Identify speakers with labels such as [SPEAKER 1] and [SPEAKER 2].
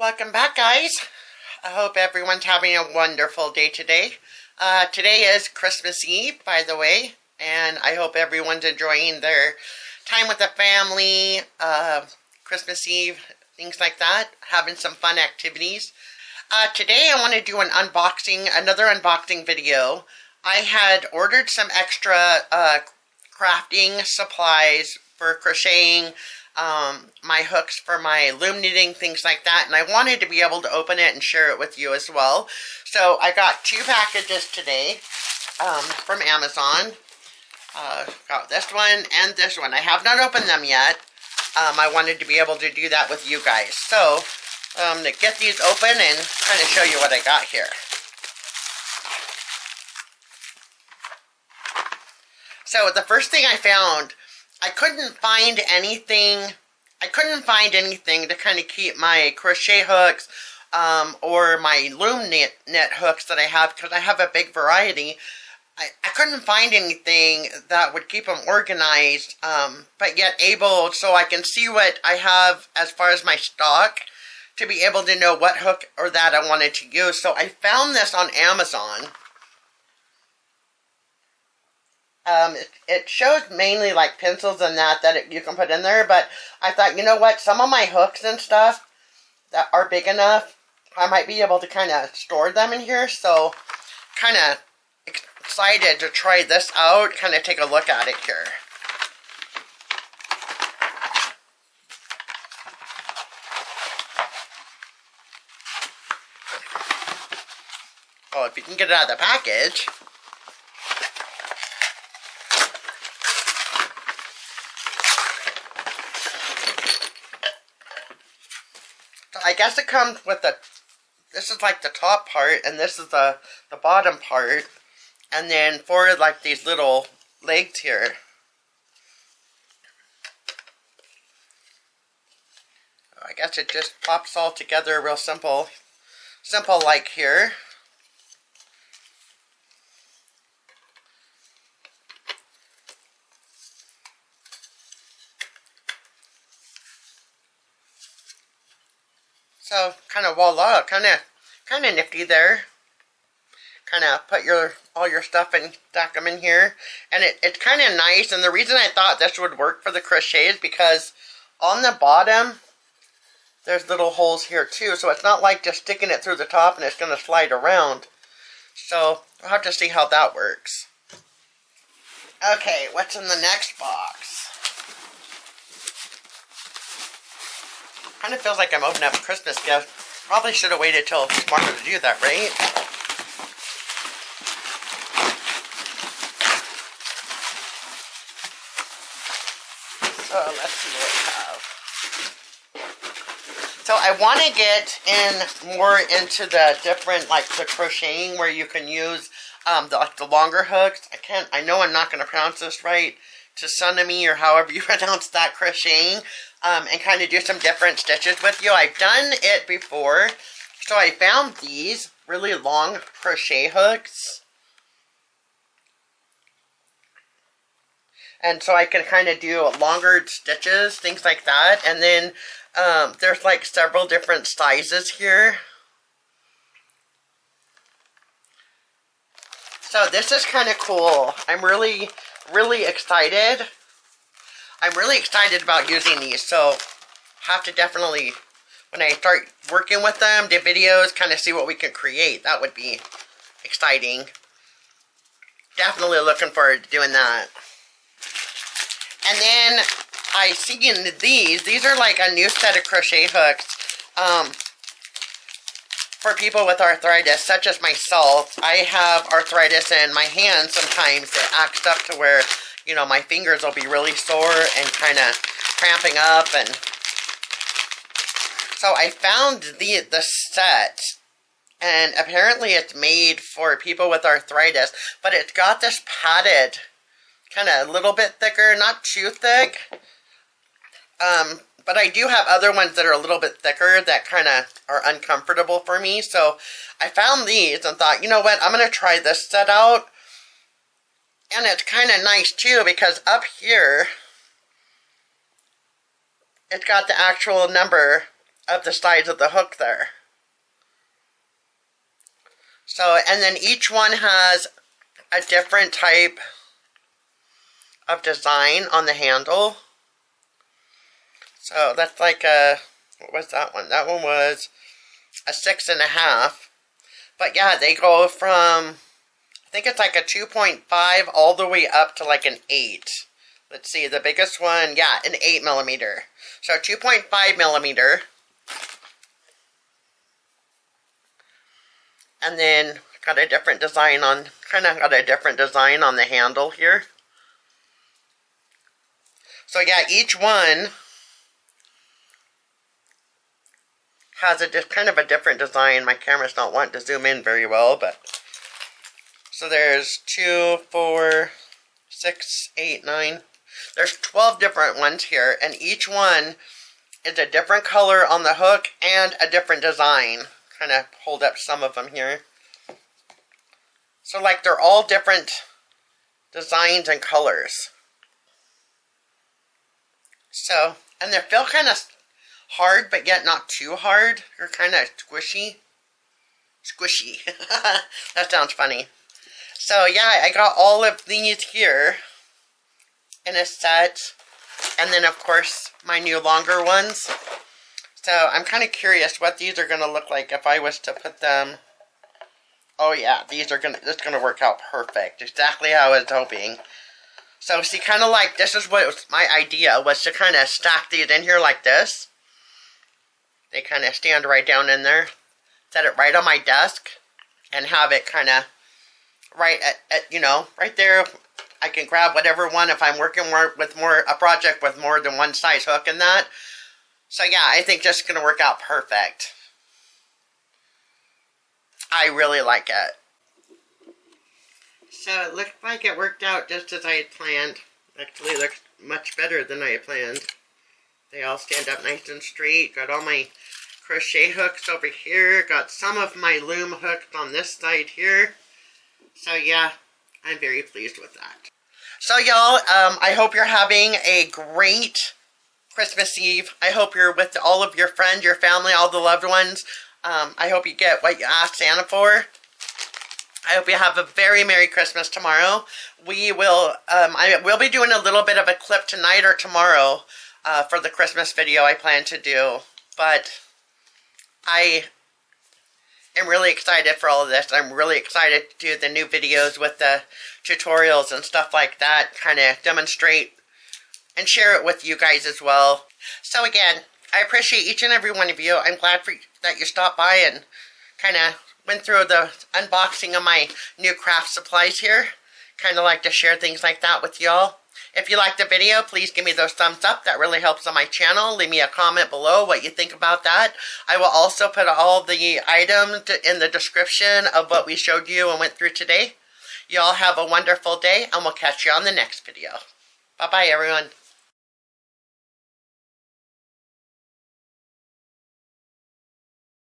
[SPEAKER 1] Welcome back, guys. I hope everyone's having a wonderful day today. Today is Christmas Eve, by the way, and I hope everyone's enjoying their time with the family, Christmas Eve, things like that, having some fun activities. Today I want to do another unboxing video. I had ordered some extra crafting supplies for crocheting, my hooks for my loom knitting, things like that, and I wanted to be able to open it and share it with you as well. So I got two packages today from Amazon. Got this one and this one. I have not opened them yet. I wanted to be able to do that with you guys. So I'm going to get these open and kind of show you what I got here. So the first thing I found, I couldn't find anything to kind of keep my crochet hooks or my loom knit hooks that I have, because I have a big variety. I couldn't find anything that would keep them organized, but yet able, so I can see what I have as far as my stock, to be able to know what hook or that I wanted to use. So I found this on Amazon. It shows mainly like pencils and that you can put in there, but I thought, you know what, some of my hooks and stuff that are big enough, I might be able to kind of store them in here. So kind of excited to try this out, kind of take a look at it here. Oh, if you can get it out of the package. I guess it comes with this is like the top part, and this is the bottom part, and then for like these little legs here. I guess it just pops all together real simple like here. So kind of voila, kind of nifty there. Kind of put all your stuff and stack them in here, and it's kind of nice. And the reason I thought this would work for the crochet is because on the bottom there's little holes here too, so it's not like just sticking it through the top and it's going to slide around. So we'll have to see how that works. Okay, what's in the next box? Kind of feels like I'm opening up a Christmas gift. Probably should have waited till tomorrow to do that, right? So let's see what we have. So I want to get in more into the different, like the crocheting, where you can use the longer hooks. I know I'm not going to pronounce this right. Tsunami, or however you pronounce that, crocheting, and kind of do some different stitches with you. I've done it before, so I found these really long crochet hooks, and so I can kind of do longer stitches, things like that. And then there's like several different sizes here. So this is kind of cool. I'm really excited. I'm really excited about using these, so have to definitely, when I start working with them, do videos, kind of see what we can create. That would be exciting. Definitely looking forward to doing that. And then I see in these are like a new set of crochet hooks for people with arthritis, such as myself. I have arthritis in my hands sometimes. It acts up to where, you know, my fingers will be really sore and kind of cramping up. And so I found the set, and apparently it's made for people with arthritis, but it's got this padded, kind of a little bit thicker, not too thick. But I do have other ones that are a little bit thicker that kind of are uncomfortable for me. So I found these and thought, you know what, I'm going to try this set out. And it's kind of nice too, because up here, it's got the actual number of the sides of the hook there. So, and then each one has a different type of design on the handle. So that's like a, what was that one? That one was a 6.5. But yeah, they go from, I think it's like a 2.5 all the way up to like an 8. Let's see, the biggest one, yeah, an 8 millimeter. So 2.5 millimeter. And then got a different design on, kind of got a different design on the handle here. So yeah, each one has a kind of a different design. My camera's not wanting to zoom in very well, but so there's 2, 4, 6, 8, 9. There's 12 different ones here, and each one is a different color on the hook and a different design. Kind of hold up some of them here. So like they're all different designs and colors. So, and they feel kind of hard, but yet not too hard. They're kind of squishy. Squishy. That sounds funny. So yeah, I got all of these here in a set. And then of course my new longer ones. So I'm kind of curious what these are going to look like if I was to put them. Oh yeah, this is going to work out perfect. Exactly how I was hoping. So see, kind of like, this is what was my idea, was to kind of stack these in here like this. They kind of stand right down in there. Set it right on my desk. And have it kind of right at, you know, right there. I can grab whatever one if I'm working with a project with more than one size hook in that. So yeah, I think this is going to work out perfect. I really like it. So it looked like it worked out just as I had planned. Actually, it looks much better than I had planned. They all stand up nice and straight. Got all my crochet hooks over here. Got some of my loom hooked on this side here. So yeah, I'm very pleased with that. So y'all, I hope you're having a great Christmas Eve. I hope you're with all of your friends, your family, all the loved ones. I hope you get what you asked Santa for. I hope you have a very Merry Christmas tomorrow. I will be doing a little bit of a clip tonight or tomorrow for the Christmas video I plan to do. But I am really excited for all of this. I'm really excited to do the new videos with the tutorials and stuff like that. Kind of demonstrate and share it with you guys as well. So again, I appreciate each and every one of you. I'm glad that you stopped by and kind of went through the unboxing of my new craft supplies here. Kind of like to share things like that with y'all. If you liked the video, please give me those thumbs up. That really helps on my channel. Leave me a comment below what you think about that. I will also put all the items in the description of what we showed you and went through today. Y'all have a wonderful day, and we'll catch you on the next video. Bye-bye, everyone.